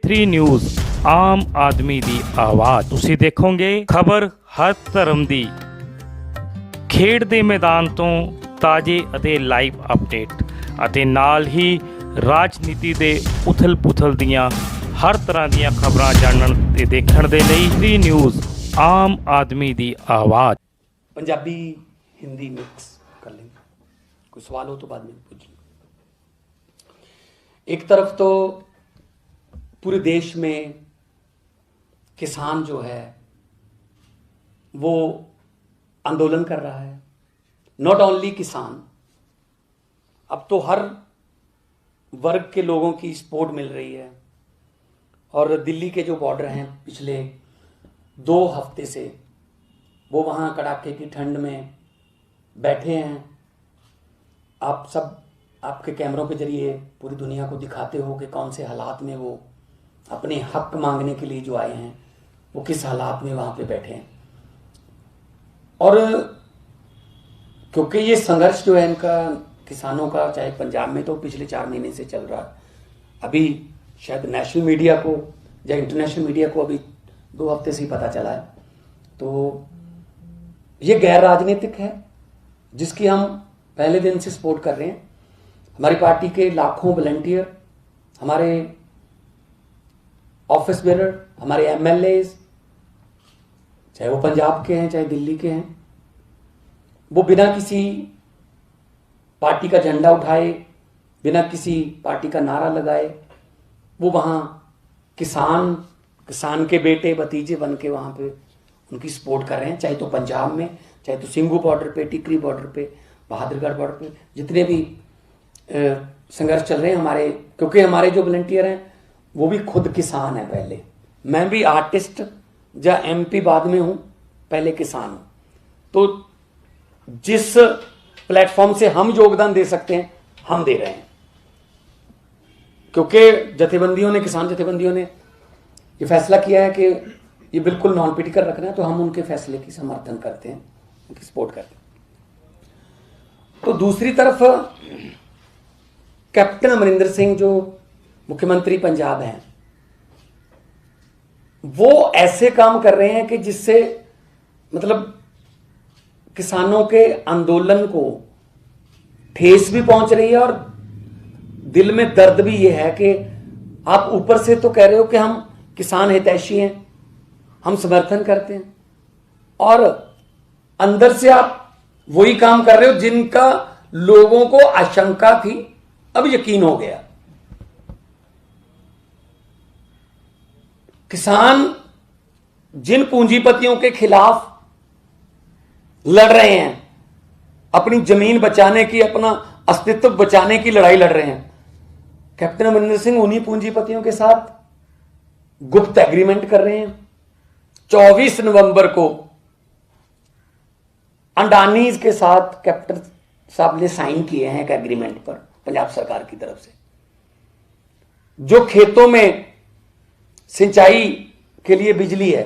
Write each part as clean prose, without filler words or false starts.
3 news Aam Aadmi ਦੀ ਆਵਾਜ਼। ਤੁਸੀਂ ਦੇਖੋਗੇ ਖਬਰ ਹਰ ਧਰਮ ਦੀ, ਖੇਡ ਦੇ ਮੈਦਾਨ ਤੋਂ ਤਾਜ਼ੇ ਅਤੇ ਲਾਈਵ ਅਪਡੇਟ ਅਤੇ ਨਾਲ ਹੀ ਰਾਜਨੀਤੀ ਦੇ ਉਥਲ-ਪੁਥਲ ਦੀਆਂ ਹਰ ਤਰ੍ਹਾਂ ਦੀਆਂ ਖਬਰਾਂ ਜਾਣਨ ਤੇ ਦੇਖਣ ਦੇ ਲਈ 3 ਨਿਊਜ਼ ਆਮ ਆਦमी दी आवाज़। पंजाबी हिंदी मिक्स कर लेंगे, कोई सवाल हो तो बाद में पूछिए। एक तरफ तो पूरे देश में किसान जो है वो आंदोलन कर रहा है। नॉट ओनली किसान, अब तो हर वर्ग के लोगों की सपोर्ट मिल रही है। और दिल्ली के जो बॉर्डर हैं पिछले 2 हफ्ते से वो वहाँ कड़ाके की ठंड में बैठे हैं। आप सब आपके कैमरों के जरिए पूरी दुनिया को दिखाते हो कि कौन से हालात में वो अपने हक मांगने के लिए जो आए हैं वो किस हालात में वहाँ पे बैठे हैं। और क्योंकि ये संघर्ष जो है इनका किसानों का, चाहे पंजाब में तो पिछले 4 महीने से चल रहा है, अभी शायद नेशनल मीडिया को या इंटरनेशनल मीडिया को अभी 2 हफ्ते से ही पता चला है। तो ये गैर राजनीतिक है जिसकी हम पहले दिन से सपोर्ट कर रहे हैं। हमारी पार्टी के लाखों वॉलंटियर, हमारे ऑफिस बेरर, हमारे एमएलएज, चाहे वो पंजाब के हैं चाहे दिल्ली के हैं, वो बिना किसी पार्टी का झंडा उठाए, बिना किसी पार्टी का नारा लगाए, वो वहाँ किसान के बेटे भतीजे बन के वहाँ पे उनकी सपोर्ट कर रहे हैं। चाहे तो पंजाब में, चाहे तो सिंघू बॉर्डर पे, टिकरी बॉर्डर पे, बहादुरगढ़ बॉर्डर पे, जितने भी संघर्ष चल रहे हैं हमारे, क्योंकि हमारे जो वॉलंटियर हैं वो भी खुद किसान हैं। पहले मैं भी आर्टिस्ट या एमपी बाद में हूँ, पहले किसान हूँ। तो जिस प्लेटफॉर्म से हम योगदान दे सकते हैं हम दे रहे हैं, क्योंकि जथेबंदियों ने, किसान जथेबंदियों ने ये फैसला किया है कि ये बिल्कुल नॉन पॉलिटिकल रखना है, तो हम उनके फैसले की समर्थन करते हैं, उनकी सपोर्ट करते हैं। तो दूसरी तरफ कैप्टन अमरिंदर सिंह जो मुख्यमंत्री पंजाब हैं, वो ऐसे काम कर रहे हैं कि जिससे मतलब किसानों के आंदोलन को ठेस भी पहुंच रही है और दिल में दर्द भी ये है कि आप ऊपर से तो कह रहे हो कि हम किसान हितैषी हैं, हम समर्थन करते हैं, और अंदर से आप वही काम कर रहे हो जिनका लोगों को आशंका थी, अब यकीन हो गया। किसान जिन पूंजीपतियों के खिलाफ लड़ रहे हैं, अपनी जमीन बचाने की, अपना अस्तित्व बचाने की लड़ाई लड़ रहे हैं, कैप्टन अमरिंदर सिंह उन्हीं पूंजीपतियों के साथ गुप्त एग्रीमेंट कर रहे हैं। 24 नवंबर को अंडानीज के साथ कैप्टन साहब ने साइन किए हैं एक एग्रीमेंट पर पंजाब सरकार की तरफ से, जो खेतों में सिंचाई के लिए बिजली है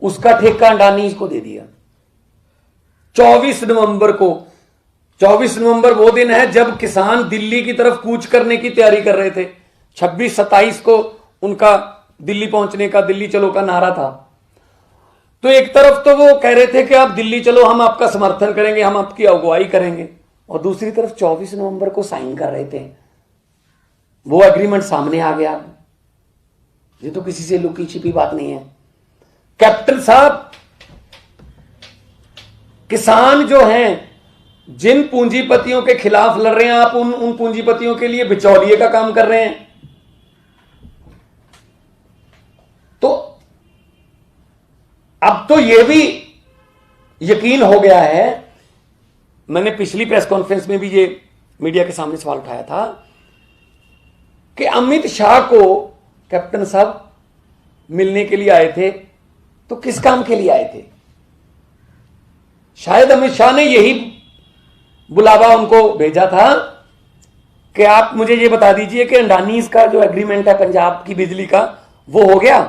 उसका ठेका अंडानीज को दे दिया। 24 नवंबर को, 24 नवंबर वो दिन है जब किसान दिल्ली की तरफ कूच करने की तैयारी कर रहे थे। 26-27 को उनका दिल्ली पहुंचने का, दिल्ली चलो का नारा था। तो एक तरफ तो वो कह रहे थे कि आप दिल्ली चलो, हम आपका समर्थन करेंगे, हम आपकी अगुवाई करेंगे, और दूसरी तरफ 24 नवंबर को साइन कर रहे थे। वो एग्रीमेंट सामने आ गया। ये तो किसी से लुकी छिपी बात नहीं है। कैप्टन साहब, किसान जो हैं जिन पूंजीपतियों के खिलाफ लड़ रहे हैं, आप उन पूंजीपतियों के लिए बिचौलिए का काम कर रहे हैं। तो अब तो यह भी यकीन हो गया है, मैंने पिछली प्रेस कॉन्फ्रेंस में भी ये मीडिया के सामने सवाल उठाया था कि अमित शाह को कैप्टन साहब मिलने के लिए आए थे, तो किस काम के लिए आए थे? शायद अमित शाह ने यही बुलावा उनको भेजा था कि आप मुझे ये बता दीजिए कि अंडानीज का जो एग्रीमेंट है पंजाब की बिजली का, वो हो गया।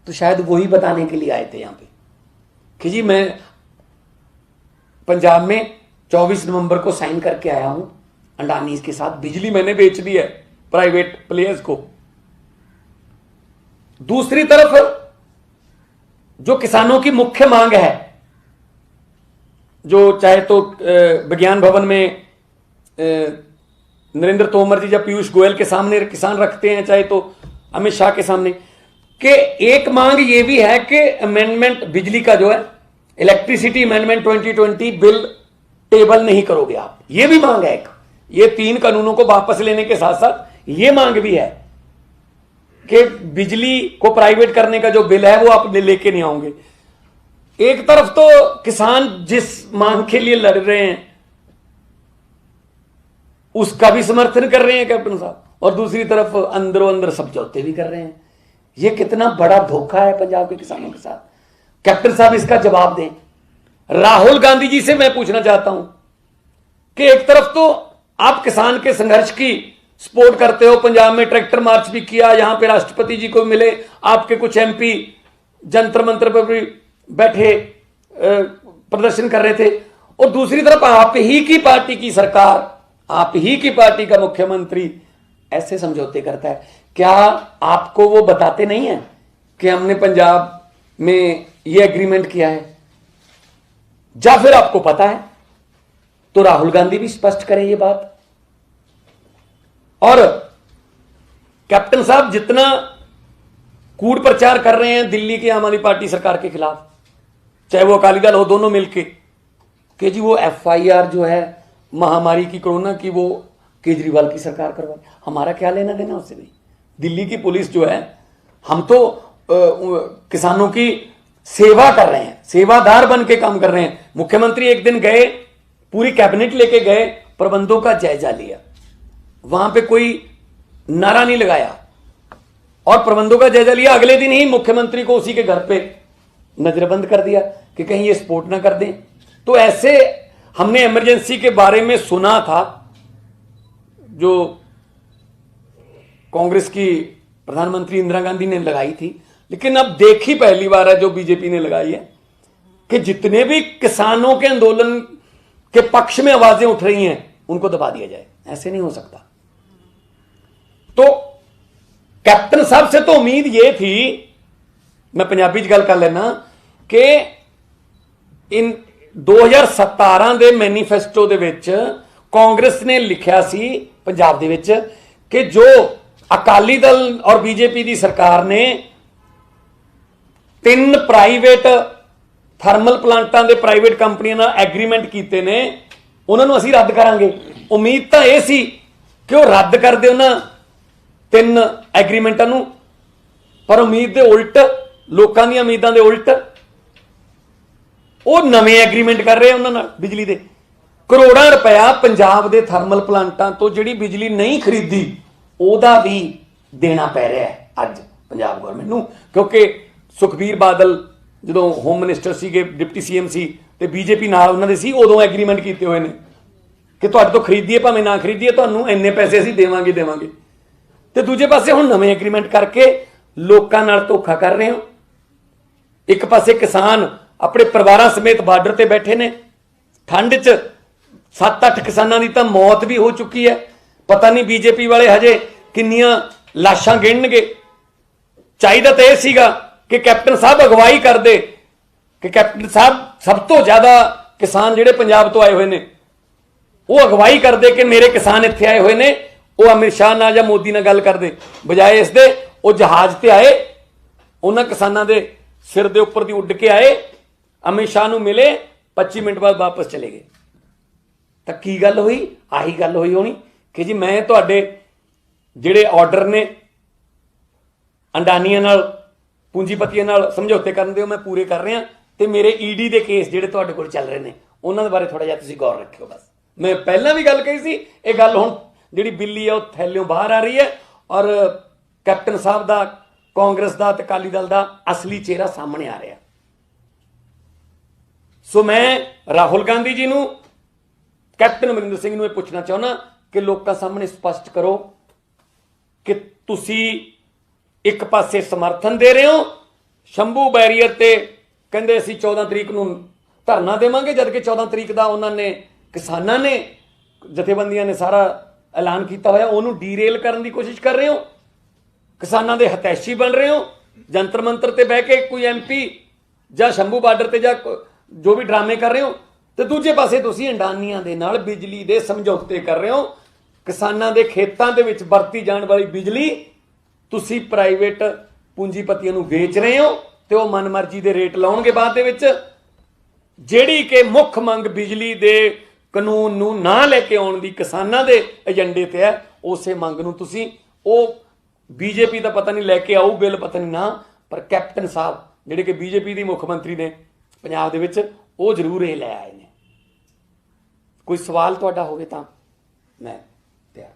तो शायद वही बताने के लिए आए थे यहां पे कि जी मैं पंजाब में 24 नवंबर को साइन करके आया हूं अंडानीज के साथ, बिजली मैंने बेच दी है प्राइवेट प्लेयर्स को। दूसरी तरफ जो किसानों की मुख्य मांग है, जो चाहे तो विज्ञान भवन में नरेंद्र तोमर जी या पीयूष गोयल के सामने किसान रखते हैं, चाहे तो अमित शाह के सामने, कि एक मांग ये भी है कि अमेंडमेंट बिजली का जो है इलेक्ट्रिसिटी अमेंडमेंट 2020 बिल टेबल नहीं करोगे आप, ये भी मांग है एक। ये 3 कानूनों को वापस लेने के साथ साथ ये मांग भी है कि बिजली को प्राइवेट करने का जो बिल है वो आप लेके नहीं आओगे। एक तरफ तो किसान जिस मांग के लिए लड़ रहे हैं उसका भी समर्थन कर रहे हैं कैप्टन साहब, और दूसरी तरफ अंदरों अंदर समझौते भी कर रहे हैं। यह कितना बड़ा धोखा है पंजाब के किसानों के साथ। कैप्टन साहब इसका जवाब दें। राहुल गांधी जी से मैं पूछना चाहता हूं कि एक तरफ तो आप किसान के संघर्ष की सपोर्ट करते हो, पंजाब में ट्रैक्टर मार्च भी किया, यहां पे राष्ट्रपति जी को मिले, आपके कुछ एमपी जंतर मंतर पर भी बैठे प्रदर्शन कर रहे थे, और दूसरी तरफ आप ही की पार्टी की सरकार, आप ही की पार्टी का मुख्यमंत्री ऐसे समझौते करता है। क्या आपको वो बताते नहीं है कि हमने पंजाब में ये एग्रीमेंट किया है? या फिर आपको पता है तो राहुल गांधी भी स्पष्ट करें ये बात। और कैप्टन साहब जितना कूड़ प्रचार कर रहे हैं दिल्ली की आम आदमी पार्टी सरकार के खिलाफ, चाहे वो अकाली दल हो, दोनों मिलके, कि जी वो एफआईआर जो है महामारी की, कोरोना की, वो केजरीवाल की सरकार करवा, हमारा क्या लेना देना उससे नहीं। दिल्ली की पुलिस जो है, हम तो किसानों की सेवा कर रहे हैं, सेवादार बन के काम कर रहे हैं। मुख्यमंत्री एक दिन गए, पूरी कैबिनेट लेके गए, प्रबंधों का जायजा लिया, वहां पे कोई नारा नहीं लगाया और प्रबंधों का जायजा लिया। अगले दिन ही मुख्यमंत्री को उसी के घर पे नजरबंद कर दिया कि कहीं ये स्पोर्ट ना कर दें। तो ऐसे हमने इमरजेंसी के बारे में सुना था, जो कांग्रेस की प्रधानमंत्री इंदिरा गांधी ने लगाई थी, लेकिन अब देखी पहली बार है जो बीजेपी ने लगाई है कि जितने भी किसानों के आंदोलन के पक्ष में आवाजें उठ रही हैं उनको दबा दिया जाए। ऐसे नहीं हो सकता। तो कैप्टन साहब से तो उम्मीद ये थी, मैं पंजाबी च गल कर लेना, कि इन 2017 ਦੇ मैनीफेस्टो ਦੇ ਵਿੱਚ कांग्रेस ने लिखिया सी पंजाब ਦੇ ਵਿੱਚ कि जो अकाली दल और बीजेपी की सरकार ने 3 प्राइवेट थर्मल प्लांटां दे प्राइवेट कंपनियां नाल एग्रीमेंट कीते ने, उन्होंने असीं रद्द करांगे। उम्मीद तो यह सी कि वो रद्द कर दे उन्हां 3 एग्रीमेंटां नूं, पर उम्मीद दे उल्ट, लोकां दी उम्मीदां दे उल्ट वो नवे एग्रीमेंट कर रहे हैं उन्हां नाल बिजली दे। करोड़ां रुपया पंजाब दे थर्मल प्लांटां तो जिहड़ी बिजली नहीं खरीदी ਉਹਦਾ भी देना पै रहा है अज पंजाब गवर्नमेंट नूं, क्योंकि सुखबीर बादल जो होम मिनिस्टर सीगे, डिप्टी सीएम सी ते बीजेपी नाल उन्हां दे सी, उदों एग्रीमेंट कीते हुए ने कि तुहाडे तो खरीदीए भावें ना खरीदीए, तुहानूं इन्ने पैसे असीं देवांगे। ते दूजे पासे हुण नवें एग्रीमेंट करके लोकां नाल धोखा कर रहे हो। एक पासे किसान अपने परिवारां समेत बार्डर ते बैठे ने, ठंड च 7-8 किसानां दी तां मौत भी हो चुकी है। पता नहीं बीजेपी वाले हजे किन्नियां लाशां गिणनगे। चाहिदा तो यह सीगा कि कैप्टन साहब अगवाई कर दे, कि कैप्टन साहब सब तो ज्यादा किसान जिहड़े पंजाब तो आए हुए ने वो अगवाई कर दे कि मेरे किसान इत्थे आए हुए ने, वो अमित शाह नाल या मोदी नाल गल कर दे, बजाए इस दे वो जहाज ते आए, उन्हां किसानां दे सिर दे उपर दी उड़ के आए, अमित शाह नूं मिले, 25 मिनट बाद वापस चले गए। तो की गल हुई? आही गल हुई होनी कि जी मैं तुहाडे जिहड़े ऑर्डर ने अंडानियां नाल, पूंजीपतियां नाल समझौते करन दे, मैं पूरे कर रहा, ते मेरे ईडी दे केस जिहड़े तुहाडे कोल चल रहे ने उन्हां दे बारे थोड़ा जिहा तुसीं गौर रखियो। बस मैं पहलां भी गल कही सी, ये गल हुण जिहड़ी बिल्ली है वो थैलियों बाहर आ रही है और कैप्टन साहब दा, कांग्रेस दा ते अकाली दल दा असली चेहरा सामने आ रहा। सो मैं राहुल गांधी जी नूं, कैप्टन अमरिंदर सिंह नूं पुछना चाहुंदा कि लोकां सामने स्पष्ट करो कि तुसी एक पासे समर्थन दे रहे हो शंभू बैरीयर ते, कहंदे असीं 14 तरीक नूं धरना देवांगे, जबकि 14 तरीक का उन्होंने किसानां ने, जथेबंदियां ने सारा ऐलान किया होया, उन्होंने डीरेल करने की कोशिश कर रहे हो, किसानां दे हतैशी बन रहे हो, ਜੰਤਰ ਮੰਤਰ ਤੇ ਬਹਿ ਕੇ ਕੋਈ ਐਮਪੀ ਜਾਂ ਸ਼ੰਭੂ ਬਾਰਡਰ ਤੇ ਜਾਂ ਜੋ ਵੀ ਡਰਾਮੇ ਕਰ ਰਹੇ ਹੋ, ਤੇ ਦੂਜੇ ਪਾਸੇ ਤੁਸੀਂ ਅੰਡਾਨੀਆਂ ਦੇ ਨਾਲ ਬਿਜਲੀ ਦੇ ਸਮਝੌਤੇ ਕਰ ਰਹੇ ਹੋ। ਕਿਸਾਨਾਂ ਦੇ ਖੇਤਾਂ ਦੇ ਵਿੱਚ ਵਰਤੀ ਜਾਣ ਵਾਲੀ ਬਿਜਲੀ ਤੁਸੀਂ ਪ੍ਰਾਈਵੇਟ ਪੂੰਜੀਪਤੀਆਂ ਨੂੰ ਵੇਚ ਰਹੇ ਹੋ ਤੇ ਉਹ ਮਨਮਰਜ਼ੀ ਦੇ ਰੇਟ ਲਾਉਣਗੇ ਬਾਅਦ ਦੇ ਵਿੱਚ। ਜਿਹੜੀ ਕਿ ਮੁੱਖ ਮੰਗ ਬਿਜਲੀ ਦੇ ਕਾਨੂੰਨ ਨੂੰ ਨਾ ਲੈ ਕੇ ਆਉਣ ਦੀ ਕਿਸਾਨਾਂ ਦੇ ਏਜੰਡੇ ਤੇ ਹੈ, ਉਸੇ ਮੰਗ ਨੂੰ ਤੁਸੀਂ ਉਹ ਬੀਜੇਪੀ ਦਾ ਪਤਾ ਨਹੀਂ ਲੈ ਕੇ ਆਊ ਬਿੱਲ, ਪਤਾ ਨਹੀਂ ਨਾ, ਪਰ ਕੈਪਟਨ ਸਾਹਿਬ ਜਿਹੜੇ ਕਿ ਬੀਜੇਪੀ ਦੀ ਮੁੱਖ ਮੰਤਰੀ ਨੇ ਪੰਜਾਬ ਦੇ ਵਿੱਚ, ਉਹ ਜ਼ਰੂਰ ਇਹ ਲੈ ਆਏ ਨੇ। ਕੋਈ ਸਵਾਲ ਤੁਹਾਡਾ ਹੋਵੇ ਤਾਂ ਮੈਂ ਤਿਆਰ।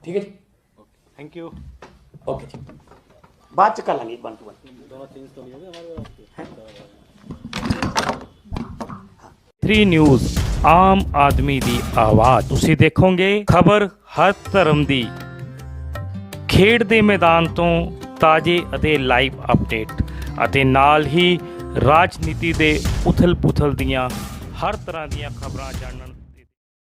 ਠੀਕ ਹੈ ਜੀ, थैंक यू। ਓਕੇ ਜੀ, ਬਾਅਦ ਚ ਕਰ ਲਾਂਗੇ 1 to 1। 3 ਨਿਊਜ਼ ਆਮ ਆਦਮੀ ਦੀ ਆਵਾਜ਼। ਤੁਸੀਂ ਦੇਖੋਗੇ ਖਬਰ ਹਰ ਧਰਮ ਦੀ, ਖੇਡ ਦੇ ਮੈਦਾਨ ਤੋਂ ਤਾਜ਼ੇ ਅਤੇ ਲਾਈਵ ਅਪਡੇਟ, ਅਤੇ ਨਾਲ ਹੀ ਰਾਜਨੀਤੀ ਦੇ ਉਥਲ-ਪੁਥਲ ਦੀਆਂ ਹਰ ਤਰ੍ਹਾਂ ਦੀਆਂ ਖਬਰਾਂ ਜਾਣਨ